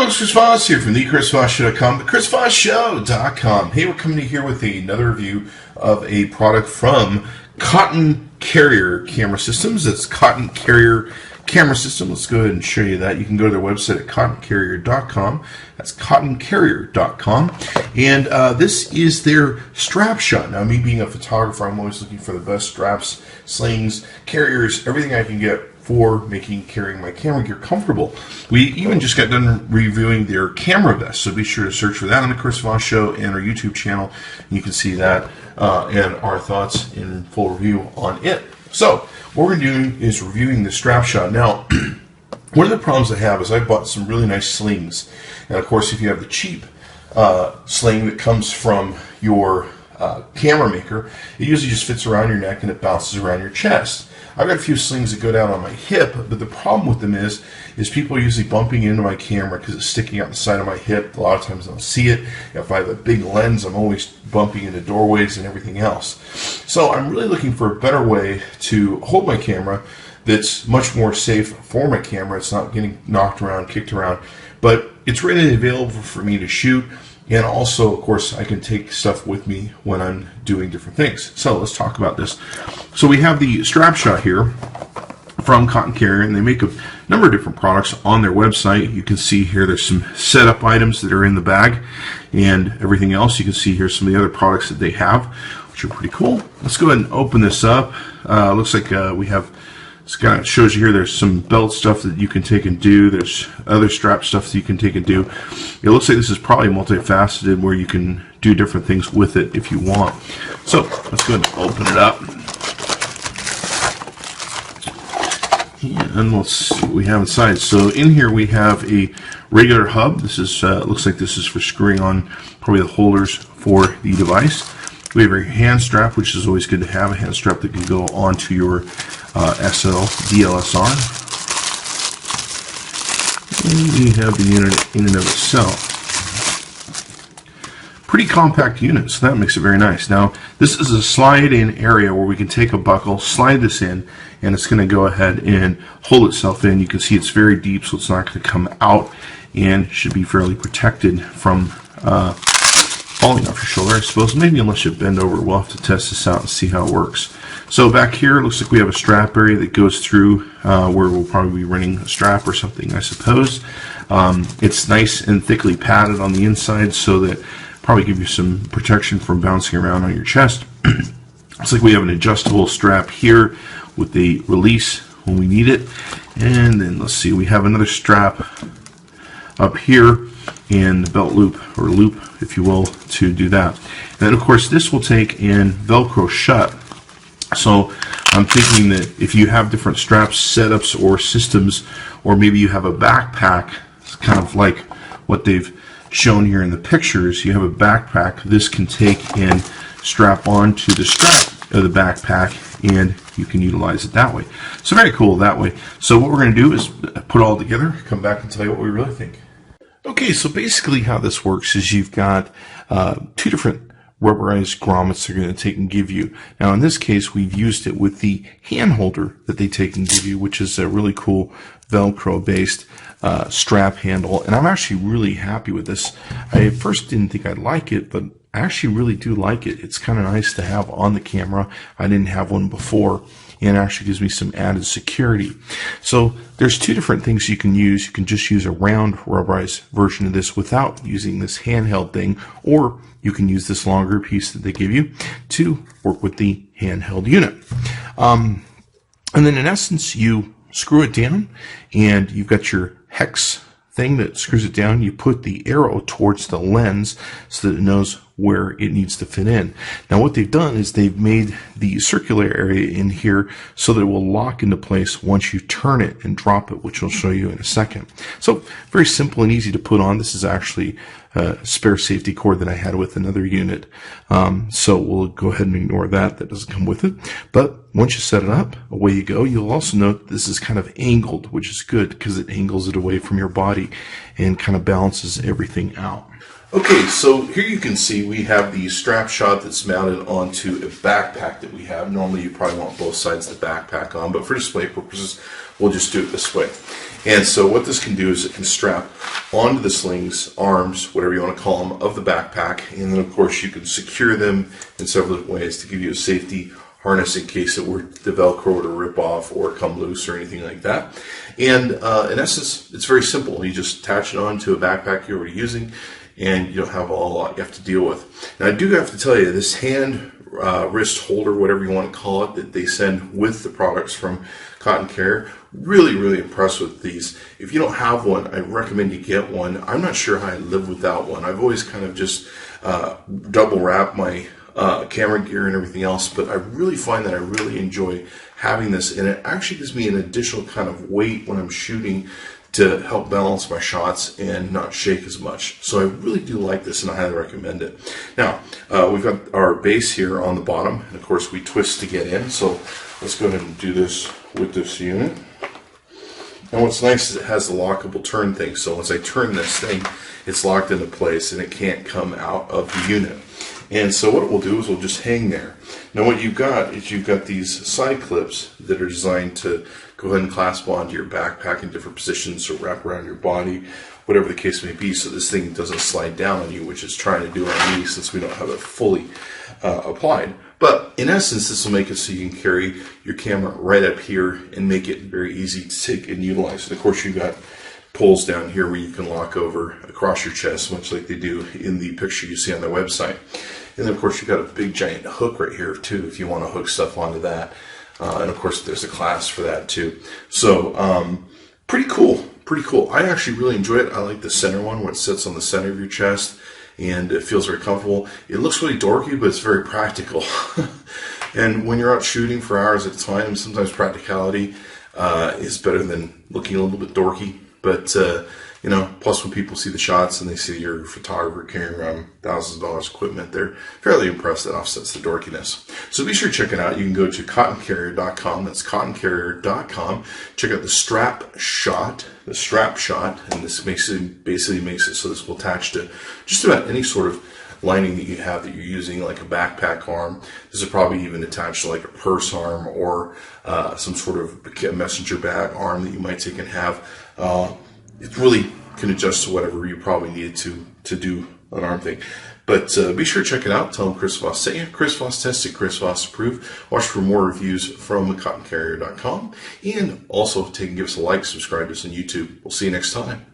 folks, Chris Voss here from the ChrisVossShow.com, the ChrisVossShow.com. Hey, we're coming in here with another review of a product from Cottoncarrier Camera Systems. That's Cottoncarrier Camera System. Let's go ahead and show you that. You can go to their website at Cottoncarrier.com. That's Cottoncarrier.com. And this is their Strapshot. Now, me being a photographer, I'm always looking for the best straps, slings, carriers, everything I can get for carrying my camera gear comfortable. We even just got done reviewing their camera vest, so be sure to search for that on the Chris Voss Show and our YouTube channel. You can see that and our thoughts in full review on it. So what we're doing is reviewing the Strapshot. Now, one of the problems I have is I bought some really nice slings, and of course, if you have the cheap sling that comes from your camera maker, it usually just fits around your neck and it bounces around your chest. I've got a few slings that go down on my hip, but the problem with them is people are usually bumping into my camera because it's sticking out the side of my hip. A lot of times I don't see it. If I have a big lens, I'm always bumping into doorways and everything else. So I'm really looking for a better way to hold my camera that's much more safe for my camera. It's not getting knocked around, kicked around, but it's readily available for me to shoot. And also, of course, I can take stuff with me when I'm doing different things. So let's talk about this. So we have the Strapshot here from Cottoncarrier, and they make a number of different products on their website. You can see here there's some setup items that are in the bag and everything else. You can see here some of the other products that they have, which are pretty cool. Let's go ahead and open this up. Looks like we have, it kind of shows you here there's some belt stuff that you can take and do. There's other strap stuff that you can take and do. It looks like this is probably multifaceted where you can do different things with it if you want. So let's go ahead and open it up. And let's see what we have inside. So in here we have a regular hub. This is looks like this is for screwing on probably the holders for the device. We have a hand strap, which is always good to have, a hand strap that can go onto your DLSR. And we have the unit in and of itself. Pretty compact unit, so that makes it very nice. Now, this is a slide-in area where we can take a buckle, slide this in, and it's going to go ahead and hold itself in. You can see it's very deep, so it's not going to come out, and should be fairly protected from falling off your shoulder, I suppose. Maybe unless you bend over, we'll have to test this out and see how it works. So back here, it looks like we have a strap area that goes through where we'll probably be running a strap or something, I suppose. It's nice and thickly padded on the inside, so that probably give you some protection from bouncing around on your chest. Looks like we have an adjustable strap here with the release when we need it. And then let's see, we have another strap up here and the belt loop, or loop if you will, to do that. And then of course this will take and Velcro shut. So I'm thinking that if you have different strap setups or systems, or maybe you have a backpack, it's kind of like what they've shown here in the pictures, you have a backpack, this can take and strap onto the strap of the backpack, and you can utilize it that way. So very cool that way. So what we're going to do is put it all together, come back and tell you what we really think. Okay, so basically how this works is you've got two different rubberized grommets they're going to take and give you. Now in this case we've used it with the hand holder that they take and give you, which is a really cool Velcro based strap handle, and I'm actually really happy with this. I at first didn't think I'd like it, but I actually really do like it. It's kind of nice to have on the camera. I didn't have one before, and it actually gives me some added security. So there's two different things you can use. You can just use a round rubberized version of this without using this handheld thing, or you can use this longer piece that they give you to work with the handheld unit. And then in essence, you screw it down, and you've got your hex thing that screws it down. You put the arrow towards the lens so that it knows where it needs to fit in. Now what they've done is they've made the circular area in here so that it will lock into place once you turn it and drop it, which I'll show you in a second. So very simple and easy to put on. This is actually a spare safety cord that I had with another unit. So we'll go ahead and ignore that. That doesn't come with it. But once you set it up, away you go. You'll also note this is kind of angled, which is good because it angles it away from your body and kind of balances everything out. Okay, so here you can see we have the Strapshot that's mounted onto a backpack that we have. Normally you probably want both sides of the backpack on, but for display purposes, we'll just do it this way. And so what this can do is it can strap onto the slings, arms, whatever you want to call them, of the backpack. And then, of course, you can secure them in several different ways to give you a safety harness in case it were the Velcro were to rip off or come loose or anything like that. And in essence, it's very simple. You just attach it onto a backpack you're already using, and you don't have a lot you have to deal with. Now, I do have to tell you, this hand wrist holder, whatever you want to call it, that they send with the products from Cottoncarrier, really impressed with these. If you don't have one, I recommend you get one. I'm not sure how I live without one. I've always kind of just double wrapped my camera gear and everything else, but I really find that I really enjoy having this, and it actually gives me an additional kind of weight when I'm shooting to help balance my shots and not shake as much. So I really do like this, and I highly recommend it. Now, we've got our base here on the bottom, and of course we twist to get in. So let's go ahead and do this with this unit. And what's nice is it has the lockable turn thing. So once I turn this thing, it's locked into place and it can't come out of the unit. And so what it will do is we'll just hang there. Now what you've got is you've got these side clips that are designed to go ahead and clasp onto your backpack in different positions or wrap around your body, whatever the case may be, so this thing doesn't slide down on you, which it's trying to do on me since we don't have it fully applied. But in essence, this will make it so you can carry your camera right up here and make it very easy to take and utilize. And of course, you've got pulls down here where you can lock over across your chest, much like they do in the picture you see on their website. And then, of course, you've got a big giant hook right here, too, if you want to hook stuff onto that. And, of course, there's a clasp for that, too. So, pretty cool. Pretty cool. I actually really enjoy it. I like the center one where it sits on the center of your chest, and it feels very comfortable. It looks really dorky, but it's very practical. And when you're out shooting for hours at a time, sometimes practicality is better than looking a little bit dorky. But, you know, plus when people see the shots and they see your photographer carrying around thousands of dollars equipment, they're fairly impressed. That offsets the dorkiness. So be sure to check it out. You can go to Cottoncarrier.com. That's Cottoncarrier.com. Check out the Strapshot, and this basically makes it so this will attach to just about any sort of lining that you have that you're using, like a backpack arm. This is probably even attached to like a purse arm or some sort of messenger bag arm that you might take and have. It really can adjust to whatever you probably need to do an arm thing. But be sure to check it out. Tell them Chris Voss sent you. Chris Voss tested, Chris Voss approved. Watch for more reviews from Cottoncarrier.com. And also take and give us a like, subscribe to us on YouTube. We'll see you next time.